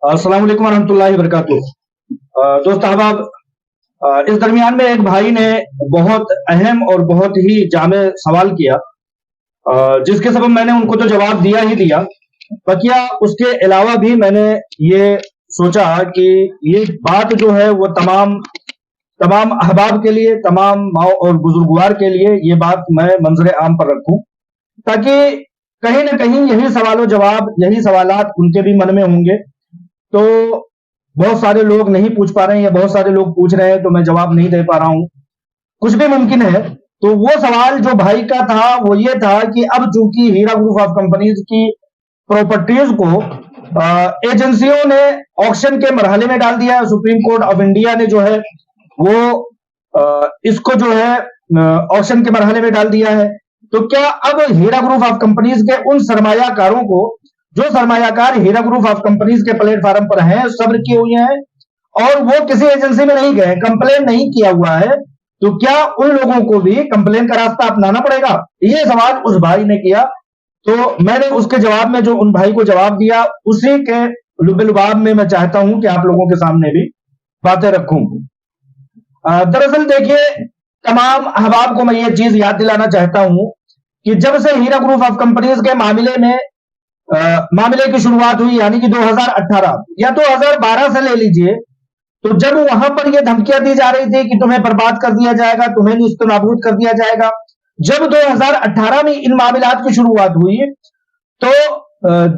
अस्सलाम वालेकुम वरहमतुल्लाहि वबरकातुह। दोस्त अहबाब, इस दरमियान में एक भाई ने बहुत अहम और बहुत ही जामे सवाल किया, जिसके सबब मैंने उनको तो जवाब दिया ही दिया। बकिया उसके अलावा भी मैंने ये सोचा कि ये बात जो है वो तमाम तमाम अहबाब के लिए, तमाम माओ और बुजुर्गवार के लिए ये बात मैं मंजर आम पर रखूं, ताकि कहीं ना कहीं यही सवालों जवाब, यही सवालात उनके भी मन में होंगे। तो बहुत सारे लोग नहीं पूछ पा रहे हैं या बहुत सारे लोग पूछ रहे हैं तो मैं जवाब नहीं दे पा रहा हूं, कुछ भी मुमकिन है। तो वो सवाल जो भाई का था वो ये था कि अब चूंकि हीरा ग्रुप ऑफ कंपनीज की प्रॉपर्टीज को एजेंसियों ने ऑक्शन के मरहले में डाल दिया है, सुप्रीम कोर्ट ऑफ इंडिया ने जो है वो इसको जो है ऑक्शन के मरहले में डाल दिया है। तो क्या अब हीरा ग्रुप ऑफ कंपनीज के उन सरमायाकारों को, जो सरमायाकार हीरा ग्रुप ऑफ कंपनीज के प्लेटफॉर्म पर हैं, सब्र किए हुए हैं और वो किसी एजेंसी में नहीं गए, कंप्लेन नहीं किया हुआ है, तो क्या उन लोगों को भी कंप्लेन का रास्ता अपनाना पड़ेगा? ये सवाल उस भाई ने किया। तो मैंने उसके जवाब में जो उन भाई को जवाब दिया, उसी के लुबे-लुबाब में मैं चाहता हूं कि आप लोगों के सामने भी बातें रखूं। दरअसल देखिए, तमाम अहबाब को मैं ये चीज याद दिलाना चाहता हूं कि जब से हीरा ग्रुप ऑफ कंपनीज के मामले की शुरुआत हुई, यानी कि 2018 या 2012 से ले लीजिए, तो जब वहां पर यह धमकियां दी जा रही थी कि तुम्हें बर्बाद कर दिया जाएगा, तुम्हें निस्तनाबूद कर दिया जाएगा, जब 2018 में इन मामलात की शुरुआत हुई, तो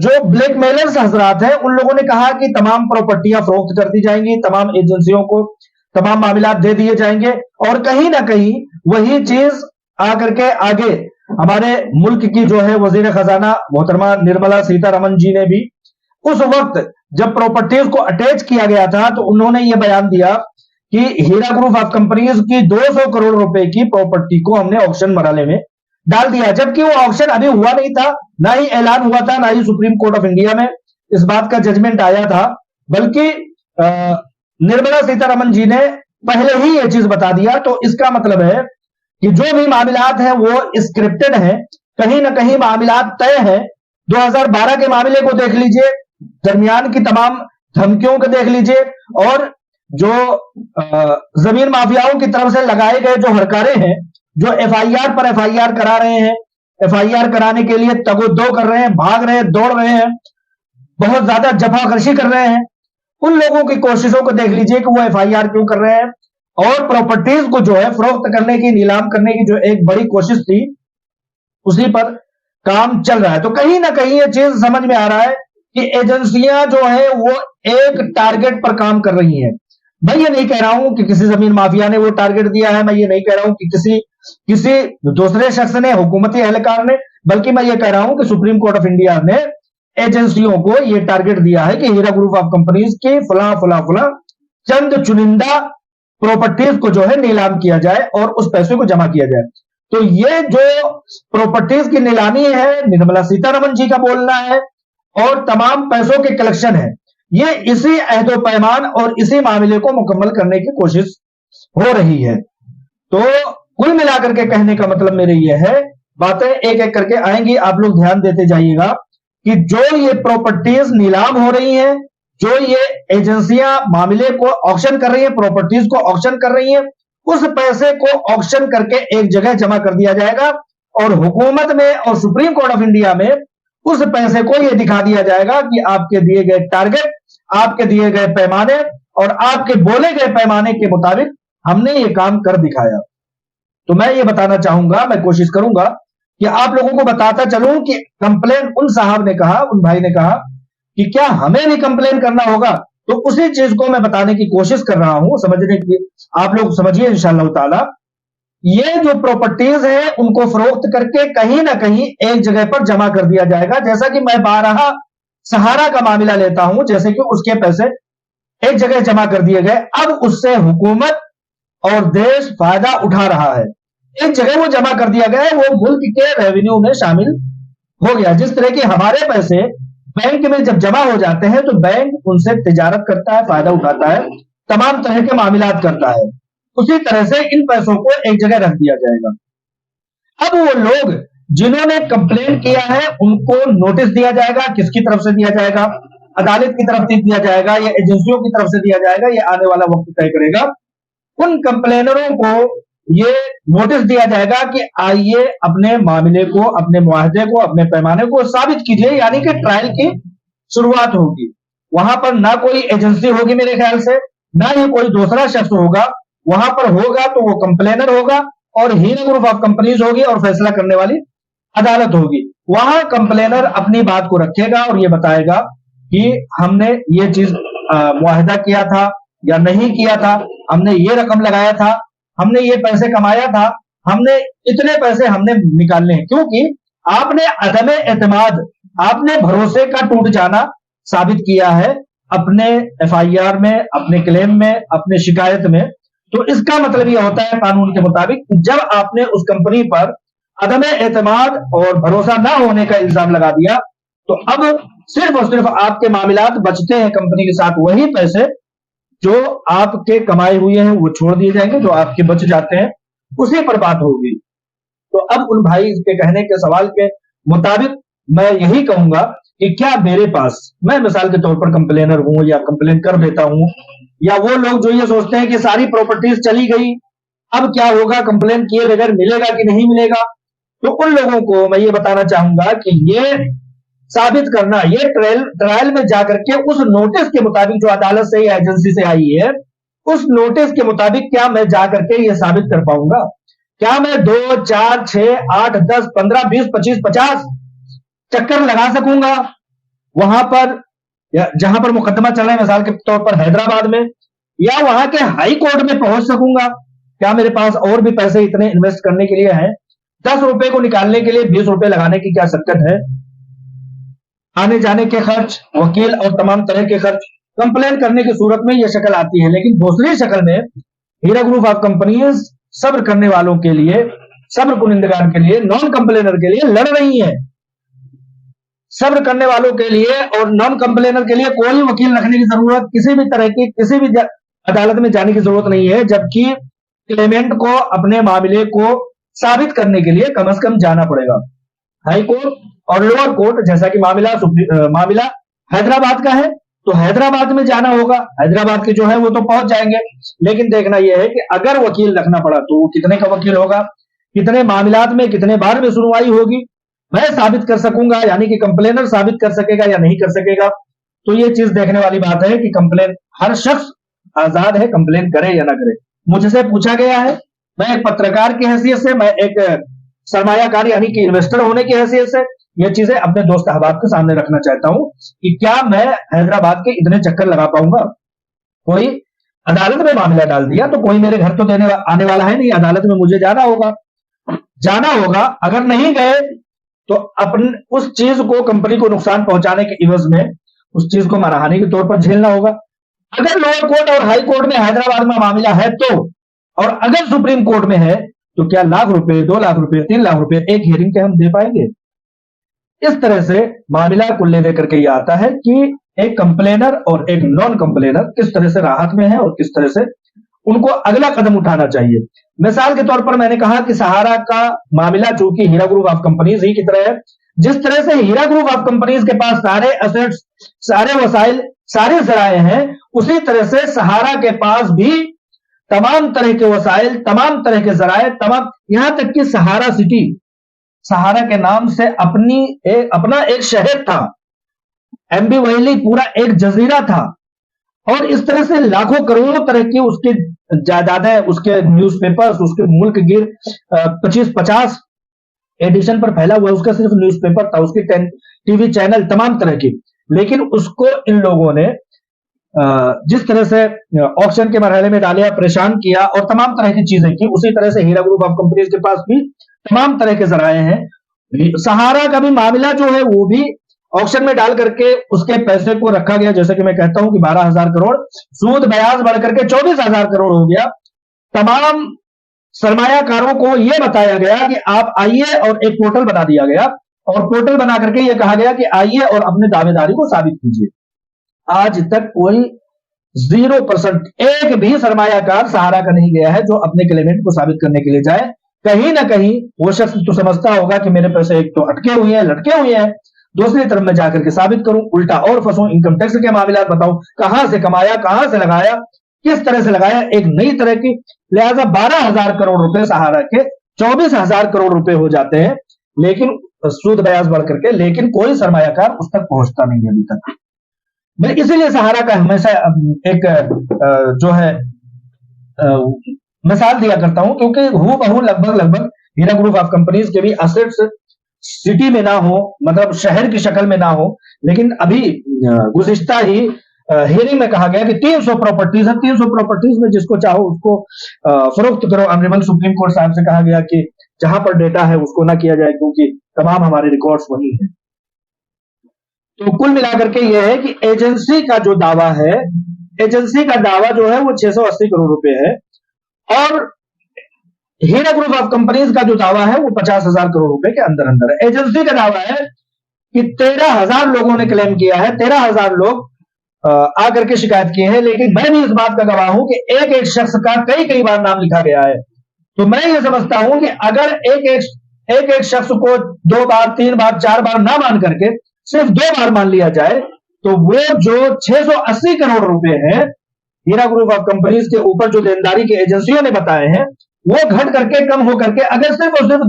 जो ब्लैकमेलर्स हजरात हैं उन लोगों ने कहा कि तमाम प्रॉपर्टियां फरोख्त कर दी जाएंगी, तमाम एजेंसियों को तमाम मामलात दे दिए जाएंगे, और कहीं ना कहीं वही चीज आकर के आगे हमारे मुल्क की जो है वजीर खजाना मोहतरमा निर्मला सीतारमन जी ने भी उस वक्त जब प्रॉपर्टीज को अटैच किया गया था तो उन्होंने यह बयान दिया कि हीरा ग्रुप ऑफ कंपनीज की 200 करोड़ रुपए की प्रॉपर्टी को हमने ऑक्शन मरहले में डाल दिया, जबकि वो ऑक्शन अभी हुआ नहीं था, ना ही ऐलान हुआ था, ना ही सुप्रीम कोर्ट ऑफ इंडिया में इस बात का जजमेंट आया था, बल्कि निर्मला सीतारमन जी ने पहले ही यह चीज बता दिया। तो इसका मतलब है कि जो भी मामलात हैं वो स्क्रिप्टेड हैं, कहीं ना कहीं मामलात तय हैं। 2012 के मामले को देख लीजिए, दरमियान की तमाम धमकियों को देख लीजिए, और जो जमीन माफियाओं की तरफ से लगाए गए जो हरकारे हैं, जो एफआईआर पर एफआईआर करा रहे हैं, एफआईआर कराने के लिए तगोदो कर रहे हैं, भाग रहे हैं, दौड़ रहे हैं, बहुत ज्यादा जफाखर्शी कर रहे हैं, उन लोगों की कोशिशों को देख लीजिए कि वो एफआईआर क्यों कर रहे हैं, और प्रॉपर्टीज को जो है फरोख्त करने की, नीलाम करने की जो एक बड़ी कोशिश थी, उसी पर काम चल रहा है। तो कहीं ना कहीं ये चीज समझ में आ रहा है कि एजेंसियां जो है वो एक टारगेट पर काम कर रही हैं। मैं ये नहीं कह रहा हूं कि किसी जमीन माफिया ने वो टारगेट दिया है, मैं ये नहीं कह रहा हूं कि किसी दूसरे शख्स ने, हुकूमती एहलकार ने, बल्कि मैं ये कह रहा हूं कि सुप्रीम कोर्ट ऑफ इंडिया ने एजेंसियों को यह टारगेट दिया है कि हीरा ग्रुप ऑफ कंपनीज की फला फला फला चंद चुनिंदा प्रॉपर्टीज को जो है नीलाम किया जाए और उस पैसे को जमा किया जाए। तो ये जो प्रॉपर्टीज की नीलामी है, निर्मला सीतारमन जी का बोलना है, और तमाम पैसों के कलेक्शन है, ये इसी अहदो पैमान और इसी मामले को मुकम्मल करने की कोशिश हो रही है। तो कुल मिलाकर के कहने का मतलब मेरे ये है, बातें एक एक करके आएंगी, आप लोग ध्यान देते जाइएगा कि जो ये प्रॉपर्टीज नीलाम हो रही हैं, जो ये एजेंसियां मामले को ऑक्शन कर रही हैं, प्रॉपर्टीज को ऑक्शन कर रही हैं, उस पैसे को ऑक्शन करके एक जगह जमा कर दिया जाएगा, और हुकूमत में और सुप्रीम कोर्ट ऑफ इंडिया में उस पैसे को यह दिखा दिया जाएगा कि आपके दिए गए टारगेट, आपके दिए गए पैमाने और आपके बोले गए पैमाने के मुताबिक हमने ये काम कर दिखाया। तो मैं ये बताना चाहूंगा, मैं कोशिश करूंगा कि आप लोगों को बताता चलूं कि कंप्लेन, उन साहब ने कहा, उन भाई ने कहा कि क्या हमें भी कंप्लेन करना होगा, तो उसी चीज को मैं बताने की कोशिश कर रहा हूं, समझने की, आप लोग समझिए इंशाअल्लाह ताला। ये जो प्रॉपर्टीज हैं उनको फरोख्त करके कहीं ना कहीं एक जगह पर जमा कर दिया जाएगा, जैसा कि मैं बारहा सहारा का मामला लेता हूं, जैसे कि उसके पैसे एक जगह जमा कर दिए गए, अब उससे हुकूमत और देश फायदा उठा रहा है, एक जगह वो जमा कर दिया गया है, वो मुल्क के रेवेन्यू में शामिल हो गया। जिस तरह के हमारे पैसे बैंक में जब जमा हो जाते हैं तो बैंक उनसे तिजारत करता है, फायदा उठाता है, तमाम तरह के मामलात करता है, उसी तरह से इन पैसों को एक जगह रख दिया जाएगा। अब वो लोग जिन्होंने कंप्लेन किया है उनको नोटिस दिया जाएगा, किसकी तरफ से दिया जाएगा? अदालत की तरफ से दिया जाएगा या एजेंसियों की तरफ से दिया जाएगा, ये आने वाला वक्त तय करेगा। उन कंप्लेनरों को ये नोटिस दिया जाएगा कि आइए अपने मामले को, अपने मुआहदे को, अपने पैमाने को साबित कीजिए, यानी कि ट्रायल की शुरुआत होगी। वहां पर ना कोई एजेंसी होगी मेरे ख्याल से, ना ही कोई दूसरा शख्स होगा। वहां पर होगा तो वो कंप्लेनर होगा और हीरा ग्रुप ऑफ कंपनीज होगी और फैसला करने वाली अदालत होगी। वहां कंप्लेनर अपनी बात को रखेगा और ये बताएगा कि हमने ये चीज मुआहदा किया था या नहीं किया था, हमने ये रकम लगाया था, हमने ये पैसे कमाया था, हमने इतने पैसे हमने निकालने हैं, क्योंकि आपने अदम एतमाद, आपने भरोसे का टूट जाना साबित किया है अपने एफआईआर में, अपने क्लेम में, अपने शिकायत में। तो इसका मतलब यह होता है कानून के मुताबिक, जब आपने उस कंपनी पर अदम एतमाद और भरोसा ना होने का इल्जाम लगा दिया, तो अब सिर्फ और सिर्फ आपके मामलात बचते हैं कंपनी के साथ। वही पैसे जो आपके कमाए हुए हैं वो छोड़ दिए जाएंगे, जो आपके बच जाते हैं उसी पर बात होगी। तो अब उन भाई के कहने के सवाल के मुताबिक मैं यही कहूंगा कि क्या मेरे पास, मैं मिसाल के तौर पर कंप्लेनर हूं या कंप्लेन कर देता हूं, या वो लोग जो ये सोचते हैं कि सारी प्रॉपर्टीज चली गई, अब क्या होगा, कंप्लेन किए बगैर मिलेगा कि नहीं मिलेगा, तो उन लोगों को मैं ये बताना चाहूंगा कि ये साबित करना, ये ट्रायल में जाकर के उस नोटिस के मुताबिक जो अदालत से या एजेंसी से आई है, उस नोटिस के मुताबिक क्या मैं जाकर के ये साबित कर पाऊंगा? क्या मैं 2, 4, 6, 8, 10, 15, 20, 25, 50 चक्कर लगा सकूंगा वहां पर, जहां पर मुकदमा चल रहा है, मिसाल के तौर पर हैदराबाद में, या वहां के हाई कोर्ट में पहुंच सकूंगा? क्या मेरे पास और भी पैसे इतने इन्वेस्ट करने के लिए हैं? 10 रुपए को निकालने के लिए 20 रुपए लगाने की क्या शक्कत है? आने जाने के खर्च, वकील और तमाम तरह के खर्च, कंप्लेन करने की सूरत में यह शक्ल आती है। लेकिन दूसरी शक्ल में हीरा ग्रुप ऑफ कंपनीज सब्र करने वालों के लिए, सब्र कुनिंदगार के लिए, नॉन कंप्लेनर के लिए लड़ रही है। सब्र करने वालों के लिए और नॉन कंप्लेनर के लिए कोई वकील रखने की जरूरत, किसी भी तरह की, किसी भी अदालत में जाने की जरूरत नहीं है, जबकि क्लेमेंट को अपने मामले को साबित करने के लिए कम से कम जाना पड़ेगा हाई कोर्ट और लोअर कोर्ट। जैसा कि मामला हैदराबाद का है तो हैदराबाद में जाना होगा, हैदराबाद के जो है वो तो पहुंच जाएंगे। लेकिन देखना यह है कि अगर वकील रखना पड़ा तो वो कितने का वकील होगा, कितने मामलात में, कितने बार में सुनवाई होगी, मैं साबित कर सकूंगा, यानी कि कंप्लेनर साबित कर सकेगा या नहीं कर सकेगा। तो ये चीज देखने वाली बात है कि कंप्लेन, हर शख्स आजाद है कंप्लेन करे या ना करे। मुझसे पूछा गया है, मैं एक पत्रकार की हैसियत से, मैं एक सरमायाकार यानी कि इन्वेस्टर होने की हैसियत से ये चीजें अपने दोस्त अहबाब के सामने रखना चाहता हूं कि क्या मैं हैदराबाद के इतने चक्कर लगा पाऊंगा। कोई अदालत में मामला डाल दिया तो कोई मेरे घर तो आने वाला है नहीं, अदालत में मुझे जाना होगा। अगर नहीं गए तो अपन उस चीज को, कंपनी को नुकसान पहुंचाने के इवज में उस चीज को मानहानि के तौर पर झेलना होगा। अगर लोअर कोर्ट और हाई कोर्ट में हैदराबाद में मामला है तो, और अगर सुप्रीम कोर्ट में है तो क्या लाख रुपए, 2 लाख रुपए, 3 लाख रुपए एक हियरिंग के हम दे पाएंगे? इस तरह से मामला को ले लेकर के यह आता है कि एक कंप्लेनर और एक नॉन कंप्लेनर किस तरह से राहत में है और किस तरह से उनको अगला कदम उठाना चाहिए। मिसाल के तौर पर मैंने कहा कि सहारा का मामला चूंकि हीरा ग्रुप ऑफ कंपनीज ही की तरह है, जिस तरह से हीरा ग्रुप ऑफ कंपनीज के पास सारे एसेट्स, सारे वसाइल, सारे जराए हैं, उसी तरह से सहारा के पास भी तमाम तरह के वसाइल, तमाम तरह के जराए, तमाम, यहां तक कि सहारा सिटी, सहारा के नाम से अपना एक शहर था, एमबी वैली पूरा एक जजीरा था, और इस तरह से लाखों करोड़ों तरह की उसकी जायदादें, उसके न्यूज़पेपर्स, उसके मुल्क गिर 25-50 एडिशन पर फैला हुआ उसका सिर्फ न्यूज़पेपर था, उसके टीवी चैनल तमाम तरह की। लेकिन उसको इन लोगों ने जिस तरह से ऑक्शन के मरहले में डाले, परेशान किया और तमाम तरह की चीजें की, उसी तरह से हीरा ग्रुप ऑफ कंपनीज के पास भी तमाम तरह के जराए हैं। सहारा का भी मामला जो है वो भी ऑक्शन में डाल करके उसके पैसे को रखा गया, जैसे कि मैं कहता हूं कि 12,000 करोड़, सूद ब्याज बढ़कर के 24,000 करोड़ हो गया। तमाम सरमायाकारों को यह बताया गया कि आप आइए, और एक पोर्टल बना दिया गया, और पोर्टल बना करके यह कहा गया कि आइए और अपने दावेदारी को साबित कीजिए। आज तक कोई 0%, एक भी सरमायाकार सहारा का नहीं गया है जो अपने क्लेमेंट को साबित करने के लिए जाए। कहीं ना कहीं वो शख्स तो समझता होगा कि मेरे पैसे एक तो अटके हुए हैं, लटके हुए हैं, दूसरी तरफ मैं जाकर के साबित करूं, उल्टा और फंसूं, इनकम टैक्स के मामला बताऊं, कहां से कमाया, कहां से लगाया, किस तरह से लगाया, एक नई तरह की। लिहाजा 12,000 करोड़ रुपए सहारा के 24,000 करोड़ रुपए हो जाते हैं, लेकिन सूद ब्याज बढ़ करके, लेकिन कोई सरमायाकार उस तक पहुंचता नहीं है अभी तक। मैं इसीलिए सहारा का हमेशा एक जो है मिसाल दिया करता हूं, क्योंकि हूबहू लगभग हीरा ग्रुप ऑफ कंपनीज के भी असेट्स सिटी में ना हो, मतलब शहर की शक्ल में ना हो, लेकिन अभी गुज़िश्ता ही हियरिंग में कहा गया कि 300 प्रॉपर्टीज है, 300 प्रॉपर्टीज में जिसको चाहो उसको फरोख्त करो। ऑनरेबल सुप्रीम कोर्ट साहब से कहा गया कि जहां पर डेटा है उसको ना किया जाए, क्योंकि तमाम हमारे रिकॉर्ड्स वही है। तो कुल मिलाकर के यह है कि एजेंसी का जो दावा है, एजेंसी का दावा जो है वो 680 करोड़ रुपए है, और हीरा ग्रुप ऑफ कंपनीज का जो दावा है वो 50,000 करोड़ रुपए के अंदर अंदर है। एजेंसी का दावा है कि 13,000 लोगों ने क्लेम किया है, 13,000 लोग आकर के शिकायत किए हैं, लेकिन मैं भी इस बात का गवाह हूं कि एक एक शख्स का कई बार नाम लिखा गया है। तो मैं ये समझता हूं कि अगर एक एक शख्स को 2 बार, 3 बार, 4 बार ना मान करके सिर्फ 2 बार मान लिया जाए, तो वो जो 680 करोड़ रुपए है हीरा ग्रुप ऑफ कंपनीज के ऊपर जो देनदारी की एजेंसियों ने बताए हैं, वो घट करके, कम हो करके, अगर सिर्फ और सिर्फ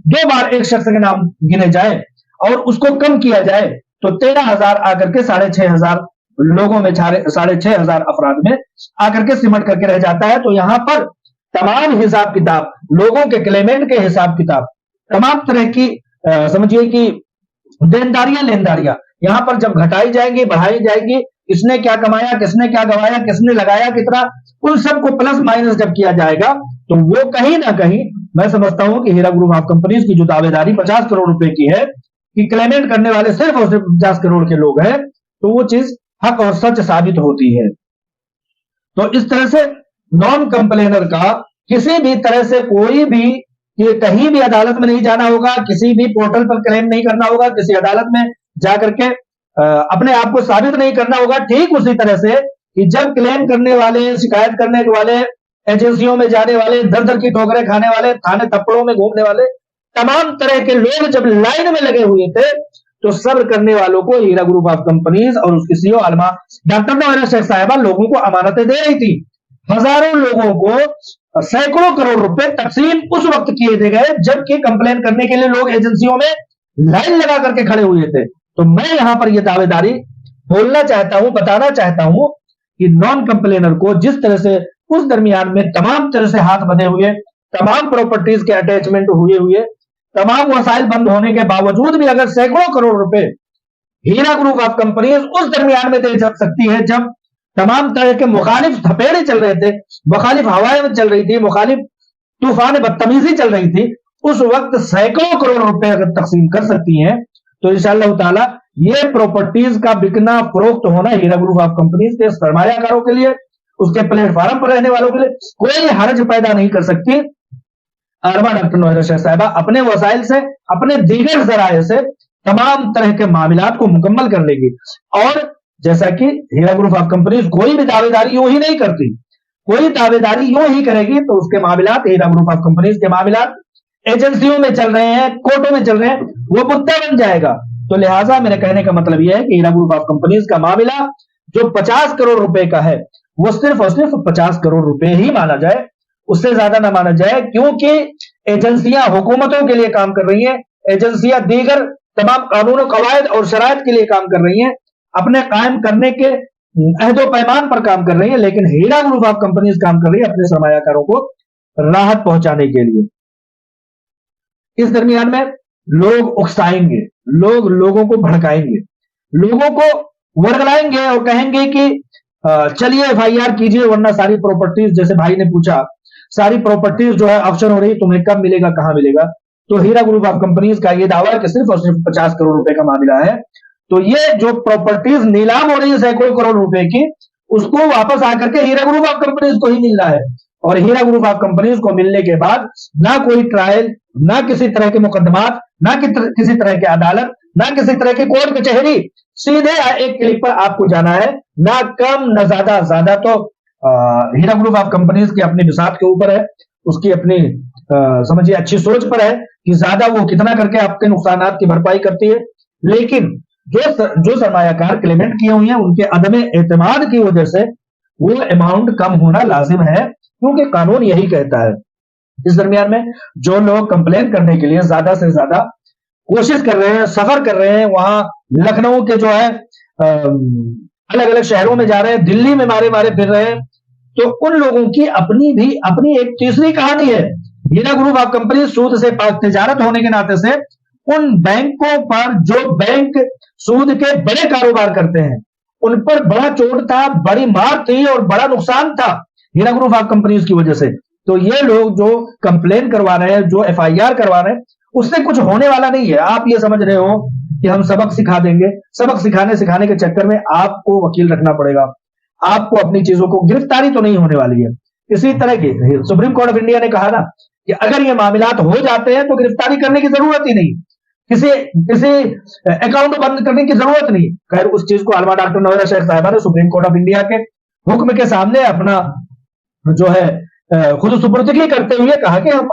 दो बार एक शख्स के नाम गिने जाए और उसको कम किया जाए, तो 13,000 आकर के 6,500 लोगों में, 6,500 अफराद में आकर के सिमट करके रह जाता है। तो यहां पर तमाम हिसाब किताब, लोगों के क्लेमेंट के हिसाब किताब, तमाम तरह की समझिए कि देनदारियां, लेनदारियां यहां पर जब घटाई जाएंगी, बढ़ाई जाएंगी, किसने क्या कमाया, किसने क्या गवाया, किसने लगाया कितना, उन सबको प्लस माइनस जब किया जाएगा, तो वो कहीं ना कहीं मैं समझता हूं कि हीरा ग्रुप ऑफ कंपनीज की जो दावेदारी 50 करोड़ रुपए की है कि क्लेमेंट करने वाले सिर्फ और सिर्फ 50 करोड़ के लोग हैं, तो वो चीज हक और सच साबित होती है। तो इस तरह से नॉन कंप्लेनर का किसी भी तरह से कोई भी, ये कहीं भी अदालत में नहीं जाना होगा, किसी भी पोर्टल पर क्लेम नहीं करना होगा, किसी अदालत में जाकर के अपने आप को साबित नहीं करना होगा। ठीक उसी तरह से कि जब क्लेम करने वाले, शिकायत करने वाले, एजेंसियों में जाने वाले, दर दर की ठोकरें खाने वाले, थाने थप्पड़ों में घूमने वाले तमाम तरह के लोग जब लाइन में लगे हुए थे, तो सब्र करने वालों को हीरा ग्रुप ऑफ कंपनीज और उसकी सीईओ आलमा डॉक्टर नौहरा शेख साहिबा लोगों को अमानतें दे रही थी। हजारों लोगों को सैकड़ों करोड़ रुपए तकसीम उस वक्त किए गए जबकि कंप्लेन करने के लिए लोग एजेंसियों में लाइन लगा करके खड़े हुए थे। तो मैं यहां पर यह दावेदारी बोलना चाहता हूं, बताना चाहता हूं कि नॉन कंप्लेनर को जिस तरह से उस दरमियान में तमाम तरह से हाथ बंधे हुए, तमाम प्रॉपर्टीज के अटैचमेंट हुए, तमाम वसाइल बंद होने के बावजूद भी अगर सैकड़ों करोड़ रुपए हीरा ग्रुप ऑफ कंपनीज उस दरमियान में दे सकती है जब तमाम तरह के मुखालिफ थपेड़े चल रहे थे, मुखालिफ हवाएं चल रही थी, मुखालिफ तूफान बदतमीजी चल रही थी, उस वक्त सैकड़ों करोड़ रुपए अगर तकसीम कर सकती हैं, तो इंशाअल्लाह ताला ये प्रॉपर्टीज का बिकना, फरोख्त होना हीरा ग्रुप ऑफ कंपनीज के सरमायाकारों के लिए, उसके प्लेटफॉर्म पर रहने वालों के लिए कोई हर्ज पैदा नहीं कर सकती। आलमा डॉक्टर नौहरा शेख साहिबा अपने वसाइल से, अपने दीगर जराए से तमाम तरह के मामलात को मुकम्मल कर लेगी। और जैसा कि हीरा ग्रुप ऑफ कंपनीज कोई भी दावेदारी यूं ही नहीं करती, कोई दावेदारी यूं ही करेगी तो उसके मामलात, हीरा ग्रुप ऑफ कंपनीज के मामलात एजेंसियों में चल रहे हैं, कोर्टों में चल रहे हैं, वो मुद्दा बन जाएगा। तो लिहाजा मेरे कहने का मतलब यह है कि हीरा ग्रुप ऑफ कंपनीज का मामला जो 50 करोड़ रुपए का है, वो सिर्फ और सिर्फ 50 करोड़ रुपए ही माना जाए, उससे ज्यादा ना माना जाए, क्योंकि एजेंसियां हुकूमतों के लिए काम कर रही हैं, एजेंसियां दीगर तमाम कानूनों, कवायद और शरायत के लिए काम कर रही हैं, अपने कायम करने के अहदो पैमान पर काम कर रही है, लेकिन हीरा ग्रुप ऑफ कंपनीज काम कर रही है अपने सरमायाकारों को राहत पहुंचाने के लिए। इस दरमियान में लोग उकसाएंगे, लोग लोगों को भड़काएंगे, लोगों को वर्गलाएंगे और कहेंगे कि चलिए एफआईआर कीजिए, वरना सारी प्रॉपर्टीज, जैसे भाई ने पूछा, सारी प्रॉपर्टीज जो है ऑक्शन हो रही, तुम्हें कब मिलेगा, कहां मिलेगा। तो हीरा ग्रुप ऑफ कंपनीज का यह दावा है कि सिर्फ और सिर्फ 50 करोड़ रुपए का मामला है। तो ये जो प्रॉपर्टीज नीलाम हो रही है सैकड़ों करोड़ रुपए की, उसको वापस आकर के हीरा ग्रुप ऑफ कंपनीज को ही मिलना है। और हीरा ग्रुप ऑफ कंपनीज को मिलने के बाद ना कोई ट्रायल, ना किसी तरह के मुकदमात, ना किसी तरह की अदालत, ना किसी तरह की कोर्ट कचहरी, सीधे एक क्लिक पर आपको जाना है, ना कम ना ज्यादा। ज्यादा तो हीरा ग्रुप ऑफ कंपनीज की अपनी बिसात के ऊपर है, उसकी अपनी समझिए अच्छी सोच पर है कि ज्यादा वो कितना करके आपके नुकसानात की भरपाई करती है, लेकिन जो सरमायाकार क्लेमेंट किए हुए हैं उनके अदम एतमाद की वजह से वो अमाउंट कम होना लाजिम है, क्योंकि कानून यही कहता है। इस दरमियान में जो लोग कंप्लेन करने के लिए ज्यादा से ज्यादा कोशिश कर रहे हैं, सफर कर रहे हैं, वहां लखनऊ के जो है अलग अलग शहरों में जा रहे हैं, दिल्ली में मारे मारे फिर रहे हैं, तो उन लोगों की अपनी एक तीसरी कहानी है। हीरा ग्रुप ऑफ कंपनी सूद से पाक तिजारत होने के नाते से उन बैंकों पर जो बैंक सूद के बड़े कारोबार करते हैं उन पर बड़ा चोट था, बड़ी मार थी और बड़ा नुकसान था हीरा ग्रुप ऑफ कंपनीज की वजह से। तो ये लोग जो कंप्लेन करवा रहे हैं, जो एफआईआर करवा रहे हैं, उससे कुछ होने वाला नहीं है। आप ये समझ रहे हो कि हम सबक सिखा देंगे, सबक सिखाने के चक्कर में आपको वकील रखना पड़ेगा, आपको अपनी चीजों को, गिरफ्तारी तो नहीं होने वाली है। इसी तरह की सुप्रीम कोर्ट ऑफ इंडिया ने कहा ना कि अगर ये मामलात हो जाते हैं तो गिरफ्तारी करने की जरूरत ही नहीं, किसी अकाउंट बंद करने की जरूरत नहीं। खैर उस चीज को अलमा डॉक्टर नोएरा शेख साहिबा ने सुप्रीम कोर्ट ऑफ इंडिया के हुक्म के सामने अपना जो है खुद सुपुर्दगी करते हुए कहा कि हम,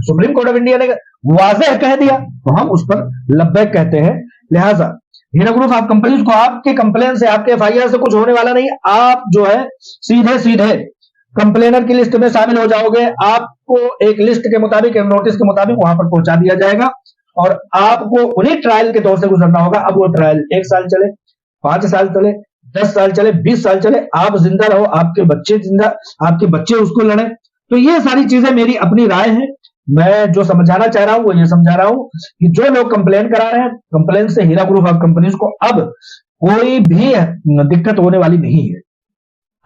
सुप्रीम कोर्ट ऑफ इंडिया ने वाज़ेह कह दिया तो हम उस पर लब्बैक कहते हैं। लिहाजा हीरा ग्रुप ऑफ कंपनीज को आपके कंप्लेन से, आपके एफआईआर से कुछ होने वाला नहीं। आप जो है सीधे सीधे कंप्लेनर की लिस्ट में शामिल हो जाओगे। आपको एक लिस्ट के मुताबिक, एक नोटिस के मुताबिक वहां पर पहुंचा दिया जाएगा और आपको उन्हीं ट्रायल के दौर से गुजरना होगा। अब वो ट्रायल 1 साल चले, 5 साल चले, 10 साल चले, 20 साल चले, आप जिंदा रहो, आपके बच्चे जिंदा, आपके बच्चे उसको लड़े। तो ये सारी चीजें मेरी अपनी राय है। मैं जो समझाना चाह रहा हूं वो ये समझा रहा हूं कि जो लोग कंप्लेन करा रहे हैं, कंप्लेन से हीरा ग्रुप ऑफ कंपनीज को अब कोई भी दिक्कत होने वाली नहीं है।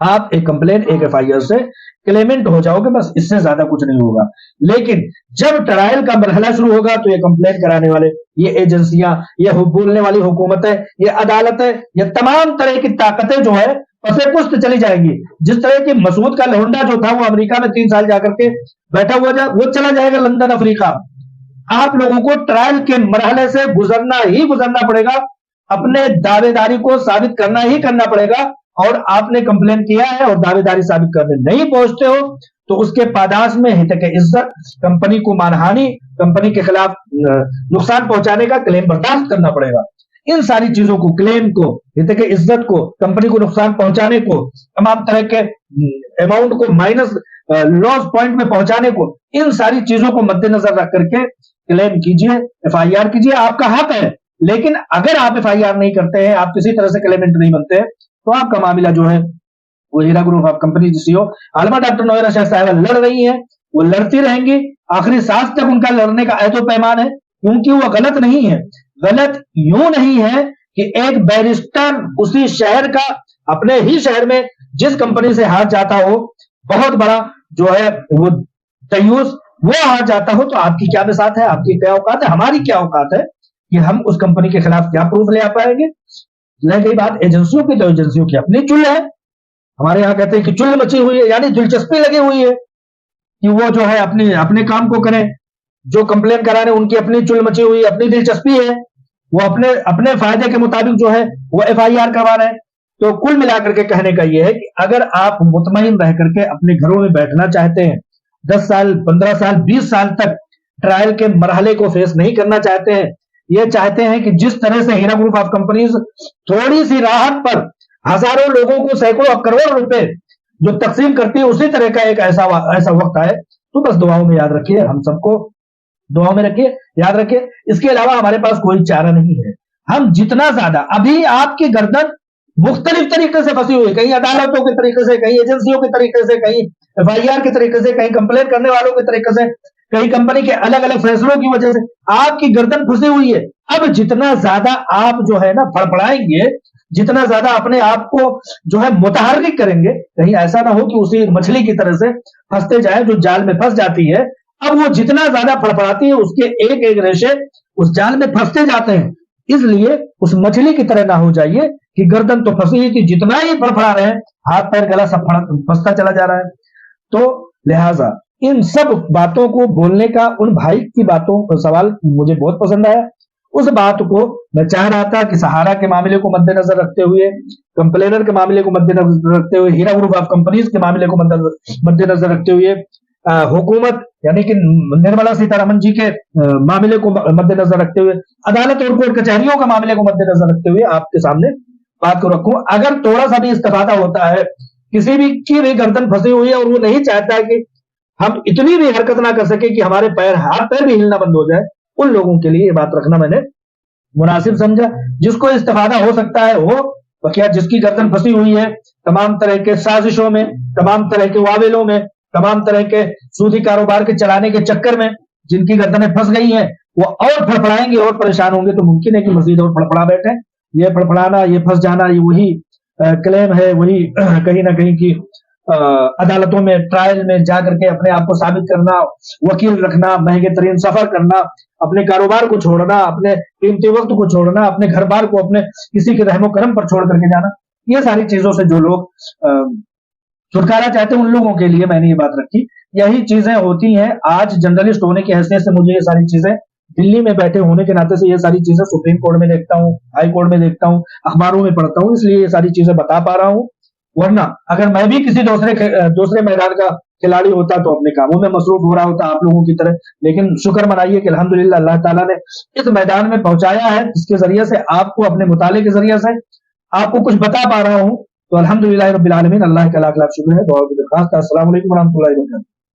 आप एक कंप्लेन, एक एफआईआर से क्लेमेंट हो जाओगे, बस इससे ज्यादा कुछ नहीं होगा। लेकिन जब ट्रायल का मरहला शुरू होगा तो ये कंप्लेन कराने वाले, ये एजेंसियां, ये बोलने वाली हुकूमतें, ये अदालतें, ये तमाम तरह की ताकतें जो है पसे पुस्त चली जाएंगी। जिस तरह की मसूद का लहुंडा जो था वो अमेरिका में 3 साल जाकर के बैठा हुआ वो चला जाएगा लंदन, अफ्रीका। आप लोगों को ट्रायल के मरहले से गुजरना पड़ेगा, अपने दावेदारी को साबित करना ही करना पड़ेगा। और आपने कंप्लेन किया है और दावेदारी साबित करने नहीं पहुंचते हो तो उसके पादाश में हित के इज्जत, कंपनी को मानहानि, कंपनी के खिलाफ नुकसान पहुंचाने का क्लेम बर्दाश्त करना पड़ेगा। इन सारी चीजों को, क्लेम को, हित के इज्जत को, कंपनी को नुकसान पहुंचाने को, तमाम तरह के अमाउंट को माइनस लॉस पॉइंट में पहुंचाने को, इन सारी चीजों को मद्देनजर रख करके क्लेम कीजिए, एफआईआर कीजिए, आपका हक है। लेकिन अगर आप एफआईआर नहीं करते हैं, आप किसी तरह से क्लेमेंट नहीं बनते हैं, तो आपका मामला जो है वो Heera group of company CEO अलमा डॉक्टर नोएरा शेख साहिबा लड़ रही है, वो लड़ती रहेंगी, आखिरी सांस तक उनका लड़ने का ऐतो पैमान है, क्योंकि वो गलत नहीं है। गलत यूं नहीं है कि एक बैरिस्टर उसी शहर का, अपने ही शहर में जिस कंपनी से हार जाता हो, बहुत बड़ा जो है वो तयूस, वो हार जाता हो, तो आपकी क्या बिसात है, आपकी क्या औकात है, हमारी क्या औकात है कि हम उस कंपनी के खिलाफ क्या प्रूफ ले आ पाएंगे। रह गई बात एजेंसियों की, तो एजेंसियों की अपनी चुल है। हमारे यहां कहते हैं कि चुल मची हुई है, यानी दिलचस्पी लगी हुई है कि वो जो है अपने काम को करें। जो कंप्लेन करा रहे उनकी अपनी चुल मची हुई, अपनी दिलचस्पी है, वो अपने फायदे के मुताबिक जो है वो एफआईआर करवा रहे हैं। तो कुल मिलाकर के कहने का यह है कि अगर आप मुतमईन रह करके अपने घरों में बैठना चाहते हैं, 10 साल, 15 साल, 20 साल तक ट्रायल के मरहले को फेस नहीं करना चाहते हैं, ये चाहते हैं कि जिस तरह से हीरा ग्रुप ऑफ कंपनीज थोड़ी सी राहत पर हजारों लोगों को सैकड़ों करोड़ रुपए जो तकसीम करती है, उसी तरह का एक ऐसा वक्त आए, तो बस दुआओं में याद रखिए, हम सबको दुआओं में रखिए, याद रखिए। इसके अलावा हमारे पास कोई चारा नहीं है। हम जितना ज्यादा, अभी आपकी गर्दन मुख्तलिफ तरीके से फंसी हुई है, कहीं अदालतों के तरीके से, कहीं एजेंसियों के तरीके से, कहीं एफआईआर के तरीके से, कहीं कंप्लेन करने वालों के तरीके से, कहीं कंपनी के अलग अलग फैसलों की वजह से आपकी गर्दन फंसी हुई है। अब जितना ज्यादा आप जो है ना फड़फड़ाएंगे, जितना ज्यादा अपने आप को जो है मुतहर्रिक करेंगे, कहीं ऐसा ना हो कि उसी मछली की तरह से फंसते जाए जो जाल में फंस जाती है। अब वो जितना ज्यादा फड़फड़ाती है, उसके एक एक रेशे उस जाल में फंसते जाते हैं। इसलिए उस मछली की तरह ना हो जाइए कि गर्दन तो फंसी ही थी, जितना ही फड़फड़ा रहे हैं, हाथ पैर गला सब फंसता चला जा रहा है। तो लिहाजा इन सब बातों को बोलने का, उन भाई की बातों का सवाल मुझे बहुत पसंद आया। उस बात को मैं चाह रहा था कि सहारा के मामले को मद्देनजर रखते हुए, कंप्लेनर के मामले को मद्देनजर रखते हुए, हीरा ग्रुप ऑफ कंपनीज के मामले को मद्देनजर रखते हुए हुकूमत यानी कि निर्मला सीतारमन जी के मामले को मद्देनजर रखते हुए, अदालत और कोर्ट कचहरियों के मामले को मद्देनजर रखते हुए आपके सामने बात को रखूं। अगर थोड़ा सा भी इस्तेफादा होता है, किसी भी की भी गर्दन फंसी हुई है और वो नहीं चाहता है कि हम इतनी भी हरकत ना कर सके कि हमारे हाथ पैर भी हिलना बंद हो जाए, उन लोगों के लिए ये बात रखना मैंने मुनासिब समझा। जिसको इस्तेफादा हो सकता है हो, क्या जिसकी गर्दन फंसी हुई है तमाम तरह के साजिशों में, तमाम तरह के वावेलों में, तमाम तरह के सूदी कारोबार के चलाने के चक्कर में, जिनकी गर्दनें फंस गई हैं, वो और फड़फड़ाएंगे और परेशान होंगे, तो मुमकिन है कि मजीद और फड़फड़ा बैठे। ये फड़फड़ाना, ये फंस जाना, ये वही क्लेम है, वही कहीं ना कहीं की अदालतों में, ट्रायल में जाकर के अपने आप को साबित करना, वकील रखना, महंगे तरीन सफर करना, अपने कारोबार को छोड़ना, अपने कीमती वक्त को छोड़ना, अपने घर बार को अपने किसी के रहमो करम पर छोड़ करके जाना, ये सारी चीजों से जो लोग छुटकारा चाहते हैं, उन लोगों के लिए मैंने ये बात रखी। यही चीजें होती हैं। आज जर्नलिस्ट होने की हैसियत से मुझे ये सारी चीजें, दिल्ली में बैठे होने के नाते से ये सारी चीजें सुप्रीम कोर्ट में देखता हूँ, हाई कोर्ट में देखता हूँ, अखबारों में पढ़ता हूँ, इसलिए ये सारी चीजें बता पा रहा हूँ। वरना अगर मैं भी किसी दूसरे मैदान का खिलाड़ी होता तो अपने कामों में मसरूफ हो रहा होता आप लोगों की तरह। लेकिन शुक्र मनाइए कि अल्हम्दुलिल्लाह अल्लाह ताला ने इस मैदान में पहुंचाया है, जिसके जरिए से आपको अपने मुताले के जरिए से आपको कुछ बता पा रहा हूं। तो अल्हम्दुलिल्लाह रब्बिल आलमीन, अल्लाह का लाख लाख शुक्र है। दुआ की दरख्वास्त। अस्सलाम वालेकुम व रहमतुल्लाहि व बरकातहू।